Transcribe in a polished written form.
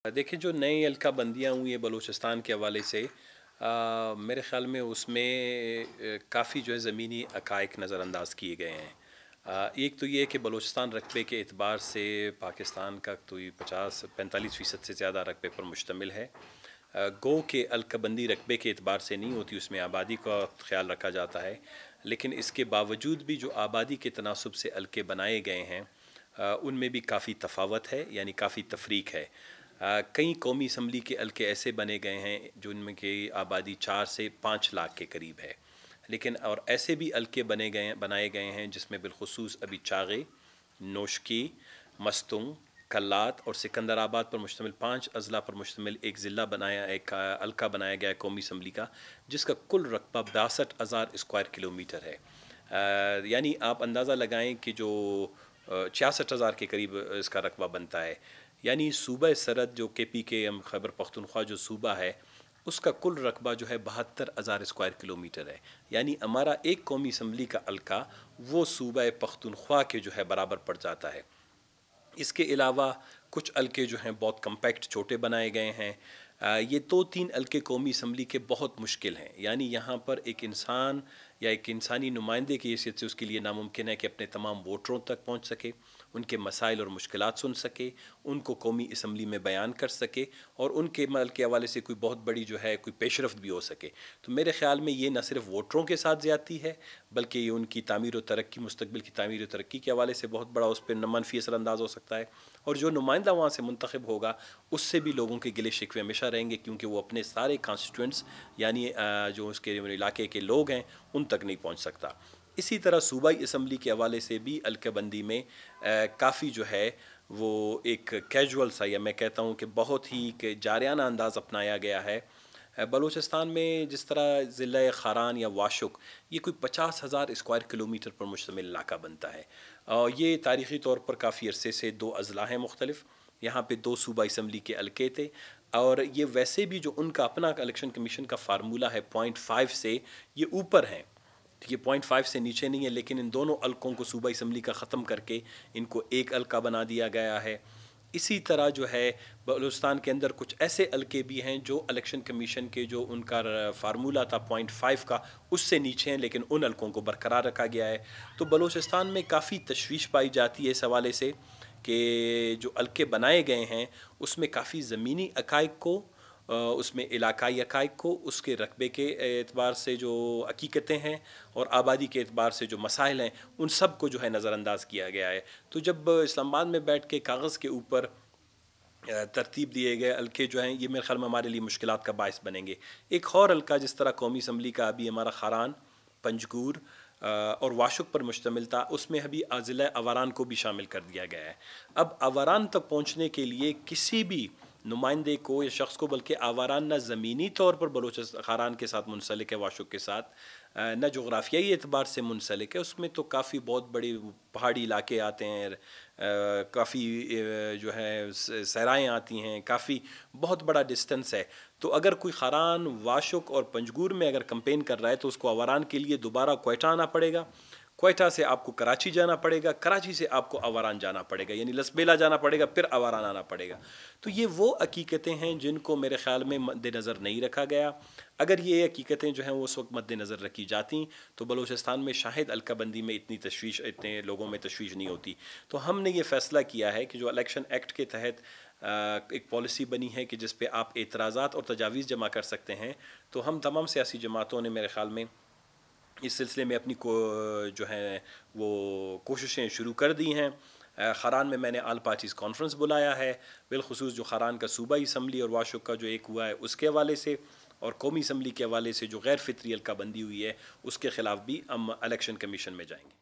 देखिए, जो नई हल्का बंदियाँ हुई हैं बलूचिस्तान के हवाले से, मेरे ख़्याल में उसमें काफ़ी जो है ज़मीनी हक़ाइक़ नज़रअंदाज किए गए हैं। एक तो ये है कि बलूचिस्तान रकबे के एतबार से पाकिस्तान का तो ये 50-45% से ज़्यादा रकबे पर मुश्तमिल है। गो के अलकबंदी रकबे के एतबार से नहीं होती, उसमें आबादी का ख़्याल रखा जाता है, लेकिन इसके बावजूद भी जो आबादी के तनासुब से हल्के बनाए गए हैं उनमें भी काफ़ी तफावत है, यानी काफ़ी तफरीक है। कई कौमी असम्बली के हल्के ऐसे बने गए हैं जिनमें की आबादी 4 से 5 लाख के करीब है, लेकिन और ऐसे भी हल्के बनाए गए हैं जिसमें बिलखुसूस अभी चागे, नोशकी, मस्तुंग, कल्लात और सिकंदराबाद पर मुश्तमिल 5 अज़ला पर मुश्तमिल एक एक हल्का बनाया गया है कौमी असम्बली का, जिसका कुल रकबा 62,000 स्क्वायर किलोमीटर है। यानी आप अंदाज़ा लगाएं कि जो 66,000 के करीब इसका रकबा बनता है। यानी सूबा सरहद जो KPKM खैबर पख्तूनख्वा जो सूबा है, उसका कुल रकबा जो है 72,000 स्क्वायर किलोमीटर है। यानी हमारा एक कौमी असम्बली का हल्का वो सूबा पख्तूनख्वा के जो है बराबर पड़ जाता है। इसके अलावा कुछ हल्के जो हैं बहुत कम्पैक्ट छोटे बनाए गए हैं। ये 2-3 हल्के कौमी असम्बली के बहुत मुश्किल हैं, यानी यहाँ पर एक इंसान या एक इंसानी नुमाइंदे की हैसियत से उसके लिए नामुमकिन है कि अपने तमाम वोटरों तक पहुँच सके, उनके मसाइल और मुश्किलात सुन सके, उनको कौमी असम्बली में बयान कर सके और उनके मल के हवाले से कोई बहुत बड़ी जो है कोई पेशरफ्त भी हो सके। तो मेरे ख़्याल में ये न सिर्फ वोटरों के साथ ज़्यादती है, बल्कि ये उनकी तामीर व तरक्की, मुस्तक़बिल की तामीर व तरक्की के हवाले से बहुत बड़ा उस पर मनफ़ी असरअंदाज़ हो सकता है। और जो नुमाइंदा वहाँ से मुंतखब होगा उससे भी लोगों के गिले शिकवे हमेशा रहेंगे, क्योंकि वो अपने सारे कॉन्स्टिट्यूएंट्स यानी जो उसके इलाके के लोग हैं उन तक नहीं पहुँच सकता। इसी तरह सूबाई असम्बली के हवाले से भी हल्केबंदी में काफ़ी जो है वो एक कैजुअल सा, या मैं कहता हूँ कि बहुत ही जारियाना अंदाज़ अपनाया गया है। बलूचिस्तान में जिस तरह ज़िला खारान या वाशुक ये कोई 50,000 स्क्वायर किलोमीटर पर मुश्तमिल इलाका बनता है। ये तारीख़ी तौर पर काफ़ी अरसे से 2 अज़ला हैं मुख्तलिफ, यहाँ पे 2 सूबाई असम्बली के हल्के थे और ये वैसे भी जो उनका अपना इलेक्शन कमीशन का फार्मूला है 0.5 से ये ऊपर हैं। ये 0.5 से नीचे नहीं है, लेकिन इन दोनों हल्कों को सूबाई असम्बली का ख़त्म करके इनको एक हल्का बना दिया गया है। इसी तरह जो है बलूचिस्तान के अंदर कुछ ऐसे हल्के भी हैं जो इलेक्शन कमीशन के जो उनका फार्मूला था 0.5 का उससे नीचे हैं, लेकिन उन हल्कों को बरकरार रखा गया है। तो बलूचिस्तान में काफ़ी तशवीश पाई जाती है इस हवाले से कि जो हल्के बनाए गए हैं उसमें काफ़ी ज़मीनी हक़ाइक़ को, उसमें इलाकाई हक़ाइक़ को, उसके रकबे के एतबार से जो हकीकतें हैं और आबादी के एतबार से जो मसाइल हैं उन सब को जो है नज़रअंदाज किया गया है। तो जब इस्लामाबाद में बैठ के कागज़ के ऊपर तरतीब दिए गए हल्के जो हैं ये मेरे ख़्याल में हमारे लिए मुश्किलात का बायस बनेंगे। एक और हल्का जिस तरह कौमी असम्बली का अभी हमारा खारान, पंजगूर और वाशुक पर मुश्तमिल था, उसमें अभी ज़िला अवारान को भी शामिल कर दिया गया है। अब अवारान तक पहुँचने के लिए किसी भी नुमाइंदे को या शख्स को, बल्कि आवारान न ज़मीनी तौर पर बलूचिस्तान खारान के साथ मुंसलिक है, वाशुक के साथ न जोग्राफियाई एतबार से मुंसलिक है, उसमें तो काफ़ी बहुत बड़े पहाड़ी इलाके आते हैं, काफ़ी जो है सहराएँ आती हैं, काफ़ी बहुत बड़ा डिस्टेंस है। तो अगर कोई खारान, वाशुक और पंजगूर में अगर कैंपेन कर रहा है तो उसको अवारान के लिए दोबारा क्वेटा आना पड़ेगा, क्वेटा से आपको कराची जाना पड़ेगा, कराची से आपको अवारान जाना पड़ेगा, यानी लसबेला जाना पड़ेगा, फिर अवारान आना पड़ेगा। तो ये वो हकीकतें हैं जिनको मेरे ख़्याल में मद्देनज़र नहीं रखा गया। अगर ये हकीकतें जो हैं वो उस वक्त मद्देनज़र रखी जाती तो बलूचिस्तान में शायद हल्काबंदी में इतनी तशवीश, इतने लोगों में तशवीश नहीं होती। तो हमने ये फ़ैसला किया है कि जो इलेक्शन एक्ट के तहत एक पॉलिसी बनी है कि जिस पे आप एतराज़ात और तजावीज़ जमा कर सकते हैं, तो हम तमाम सियासी जमातों ने मेरे ख़्याल में इस सिलसिले में अपनी जो है वो कोशिशें शुरू कर दी हैं। खारान में मैंने ऑल पार्टीज़ कॉन्फ्रेंस बुलाया है, बिलखुसूस जो खारान का सूबाई असम्बली और वाशुक का जो एक हुआ है उसके हवाले से, और कौमी असम्बली के हवाले से जो गैर फितरी हल्का बंदी हुई है उसके ख़िलाफ़ भी हम इलेक्शन कमीशन में जाएंगे।